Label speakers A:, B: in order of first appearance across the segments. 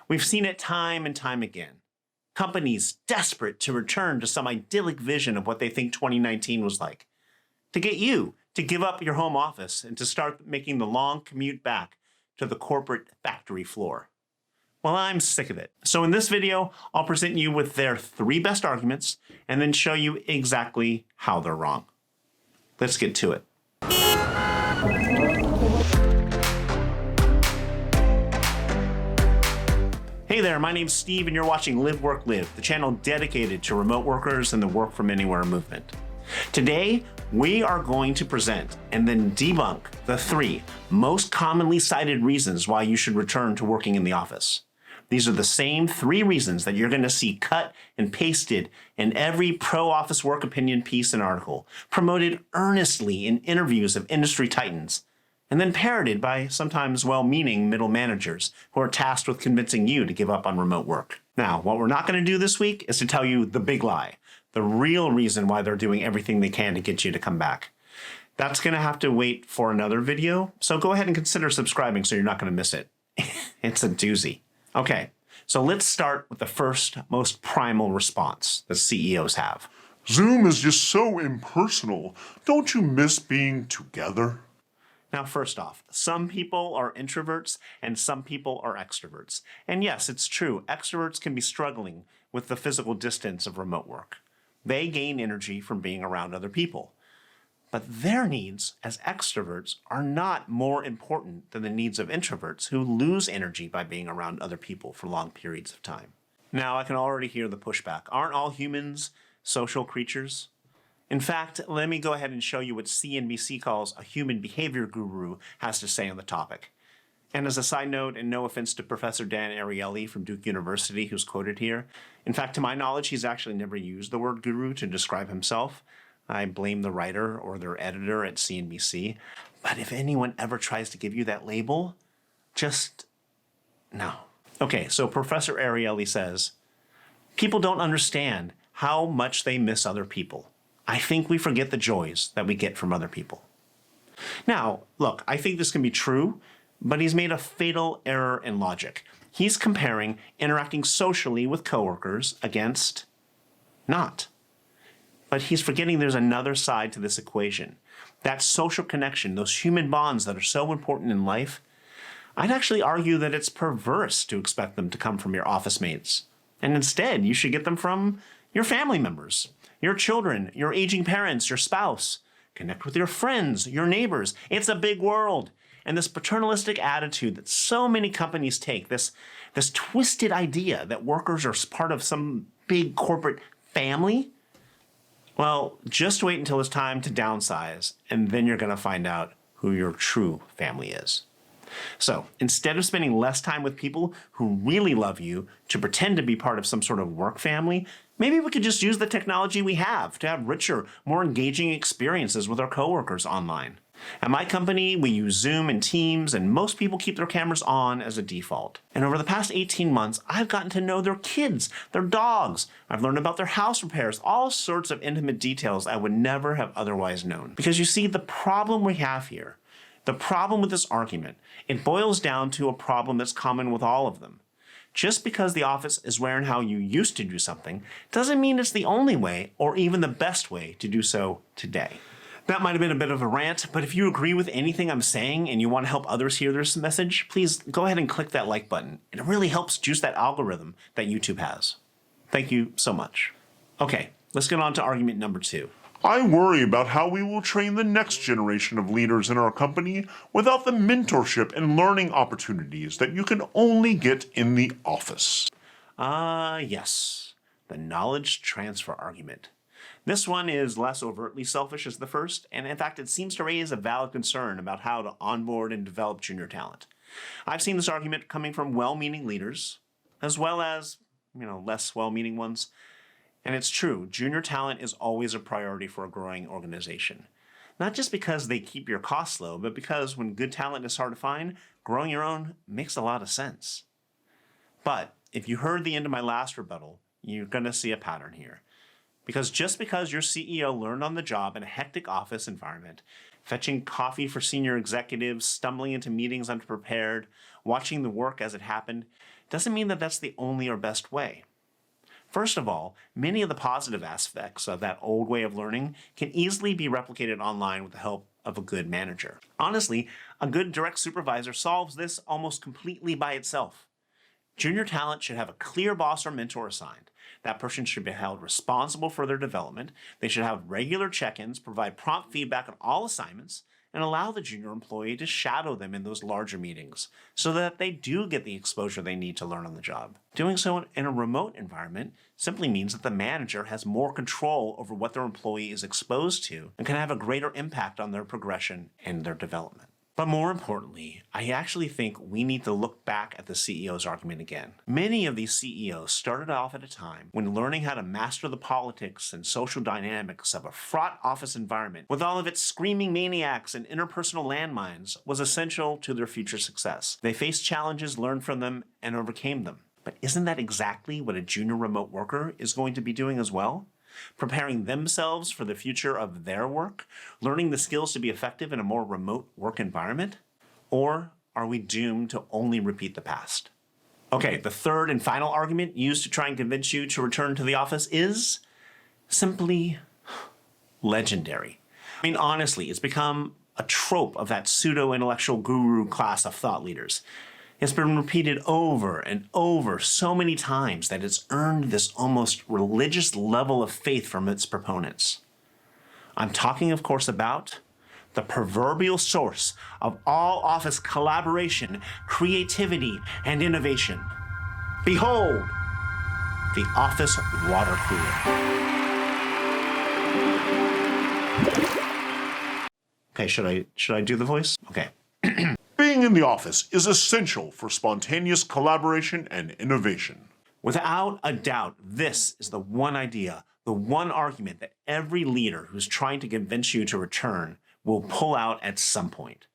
A: We've seen it time and time again. Companies desperate to return to some idyllic vision of what they think 2019 was like. To get you to give up your home office and to start making the long commute back to the corporate factory floor. Well, I'm sick of it. So in this video, I'll present you with their 3 best arguments and then show you exactly how they're wrong. Let's get to it. Hey there, my name's Steve and you're watching Live, Work, Live, the channel dedicated to remote workers and the work from anywhere movement. Today, we are going to present and then debunk the 3 most commonly cited reasons why you should return to working in the office. These are the same 3 reasons that you're going to see cut and pasted in every pro-office work opinion piece and article, promoted earnestly in interviews of industry titans, and then parroted by sometimes well-meaning middle managers who are tasked with convincing you to give up on remote work. Now, what we're not going to do this week is to tell you the big lie, the real reason why they're doing everything they can to get you to come back. That's going to have to wait for another video, so go ahead and consider subscribing so you're not going to miss it. It's a doozy. Okay, so let's start with the first, most primal response that CEOs have.
B: Zoom is just so impersonal. Don't you miss being together?
A: Now, first off, some people are introverts and some people are extroverts. And yes, it's true, extroverts can be struggling with the physical distance of remote work. They gain energy from being around other people. But their needs as extroverts are not more important than the needs of introverts who lose energy by being around other people for long periods of time. Now, I can already hear the pushback. Aren't all humans social creatures? In fact, let me go ahead and show you what CNBC calls a human behavior guru has to say on the topic. And as a side note, and no offense to Professor Dan Ariely from Duke University, who's quoted here, in fact, to my knowledge, he's actually never used the word guru to describe himself. I blame the writer or their editor at CNBC. But if anyone ever tries to give you that label, just no. Okay, so Professor Ariely says, people don't understand how much they miss other people. I think we forget the joys that we get from other people. Now, look, I think this can be true, but he's made a fatal error in logic. He's comparing interacting socially with coworkers against not. But he's forgetting there's another side to this equation. That social connection, those human bonds that are so important in life, I'd actually argue that it's perverse to expect them to come from your office mates. And instead, you should get them from your family members, your children, your aging parents, your spouse. Connect with your friends, your neighbors. It's a big world. And this paternalistic attitude that so many companies take, this twisted idea that workers are part of some big corporate family, well, just wait until it's time to downsize, and then you're going to find out who your true family is. So instead of spending less time with people who really love you to pretend to be part of some sort of work family, maybe we could just use the technology we have to have richer, more engaging experiences with our coworkers online. At my company, we use Zoom and Teams, and most people keep their cameras on as a default. And over the past 18 months, I've gotten to know their kids, their dogs. I've learned about their house repairs, all sorts of intimate details I would never have otherwise known. Because you see, the problem we have here, the problem with this argument, it boils down to a problem that's common with all of them. Just because the office is where and how you used to do something doesn't mean it's the only way or even the best way to do so today. That might have been a bit of a rant, but if you agree with anything I'm saying and you want to help others hear this message, please go ahead and click that like button. It really helps juice that algorithm that YouTube has. Thank you so much. Okay, let's get on to argument number 2.
B: I worry about how we will train the next generation of leaders in our company without the mentorship and learning opportunities that you can only get in the office.
A: Yes, the knowledge transfer argument. This one is less overtly selfish as the first, and in fact, it seems to raise a valid concern about how to onboard and develop junior talent. I've seen this argument coming from well-meaning leaders, as well as, less well-meaning ones. And it's true, junior talent is always a priority for a growing organization. Not just because they keep your costs low, but because when good talent is hard to find, growing your own makes a lot of sense. But if you heard the end of my last rebuttal, you're going to see a pattern here. Because just because your CEO learned on the job in a hectic office environment, fetching coffee for senior executives, stumbling into meetings unprepared, watching the work as it happened, doesn't mean that that's the only or best way. First of all, many of the positive aspects of that old way of learning can easily be replicated online with the help of a good manager. Honestly, a good direct supervisor solves this almost completely by itself. Junior talent should have a clear boss or mentor assigned. That person should be held responsible for their development. They should have regular check-ins, provide prompt feedback on all assignments, and allow the junior employee to shadow them in those larger meetings so that they do get the exposure they need to learn on the job. Doing so in a remote environment simply means that the manager has more control over what their employee is exposed to and can have a greater impact on their progression and their development. But more importantly, I actually think we need to look back at the CEO's argument again. Many of these CEOs started off at a time when learning how to master the politics and social dynamics of a fraught office environment with all of its screaming maniacs and interpersonal landmines was essential to their future success. They faced challenges, learned from them, and overcame them. But isn't that exactly what a junior remote worker is going to be doing as well? Preparing themselves for the future of their work, learning the skills to be effective in a more remote work environment? Or are we doomed to only repeat the past? Okay, the third and final argument used to try and convince you to return to the office is simply legendary. I mean, honestly, it's become a trope of that pseudo-intellectual guru class of thought leaders. It's been repeated over and over so many times that it's earned this almost religious level of faith from its proponents. I'm talking, of course, about the proverbial source of all office collaboration, creativity, and innovation. Behold, the office water cooler. Okay, should I do the voice? Okay.
B: Being in the office is essential for spontaneous collaboration and innovation.
A: Without a doubt, this is the one idea, the one argument that every leader who's trying to convince you to return will pull out at some point.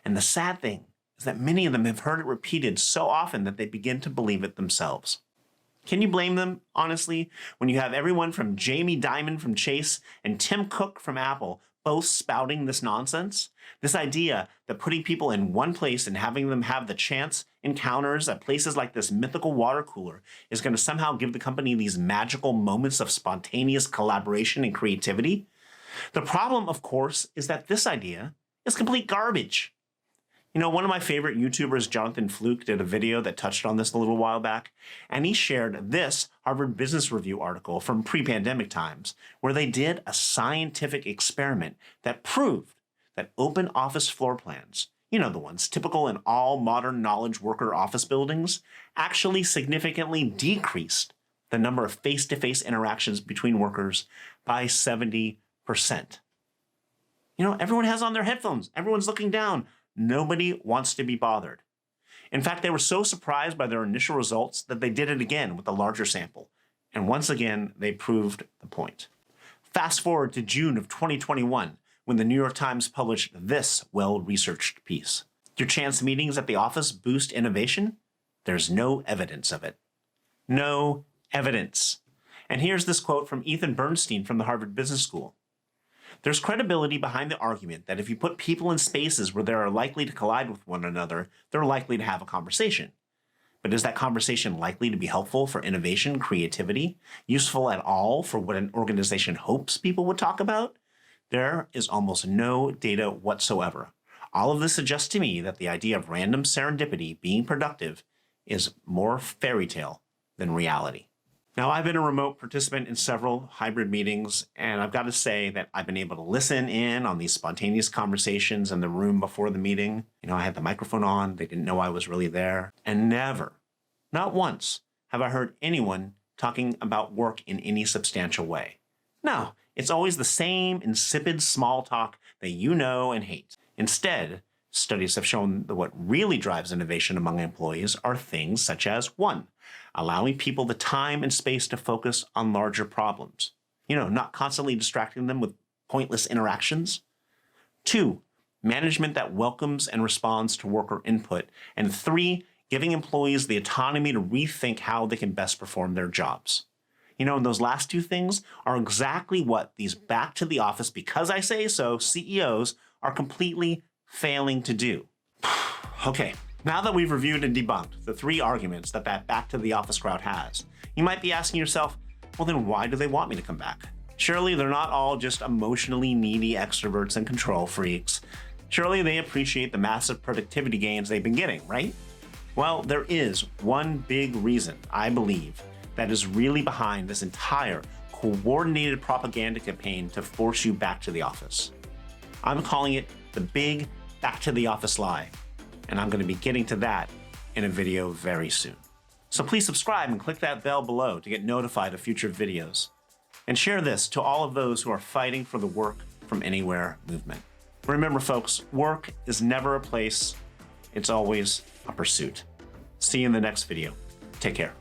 A: And the sad thing is that many of them have heard it repeated so often that they begin to believe it themselves. Can you blame them, honestly, when you have everyone from Jamie Dimon from Chase and Tim Cook from Apple both spouting this nonsense? This idea that putting people in one place and having them have the chance encounters at places like this mythical water cooler is going to somehow give the company these magical moments of spontaneous collaboration and creativity? The problem, of course, is that this idea is complete garbage. You know, one of my favorite YouTubers, Jonathan Fluke, did a video that touched on this a little while back, and he shared this Harvard Business Review article from pre-pandemic times, where they did a scientific experiment that proved that open office floor plans, you know, the ones typical in all modern knowledge worker office buildings, actually significantly decreased the number of face-to-face interactions between workers by 70%. You know, everyone has on their headphones. Everyone's looking down. Nobody wants to be bothered. In fact, they were so surprised by their initial results that they did it again with a larger sample. And once again, they proved the point. Fast forward to June of 2021, when the New York Times published this well-researched piece. Do chance meetings at the office boost innovation? There's no evidence of it. No evidence. And here's this quote from Ethan Bernstein from the Harvard Business School. There's credibility behind the argument that if you put people in spaces where they are likely to collide with one another, they're likely to have a conversation. But is that conversation likely to be helpful for innovation, creativity, useful at all for what an organization hopes people would talk about? There is almost no data whatsoever. All of this suggests to me that the idea of random serendipity being productive is more fairy tale than reality. Now, I've been a remote participant in several hybrid meetings, and I've got to say that I've been able to listen in on these spontaneous conversations in the room before the meeting. You know, I had the microphone on, they didn't know I was really there, and never, not once, have I heard anyone talking about work in any substantial way. No, it's always the same insipid small talk that you know and hate. Instead, studies have shown that what really drives innovation among employees are things such as 1, allowing people the time and space to focus on larger problems. You know, not constantly distracting them with pointless interactions. 2, management that welcomes and responds to worker input. And 3, giving employees the autonomy to rethink how they can best perform their jobs. You know, and those last 2 things are exactly what these back to the office, because I say so, CEOs are completely failing to do. Okay, Now that we've reviewed and debunked the 3 arguments that back to the office crowd has, you might be asking yourself, well then why do they want me to come back? Surely they're not all just emotionally needy extroverts and control freaks. Surely they appreciate the massive productivity gains they've been getting, right? Well, there is one big reason, I believe, that is really behind this entire coordinated propaganda campaign to force you back to the office. I'm calling it the big back to the office lie, and I'm going to be getting to that in a video very soon. So please subscribe and click that bell below to get notified of future videos. And share this to all of those who are fighting for the Work From Anywhere movement. Remember folks, work is never a place, it's always a pursuit. See you in the next video. Take care.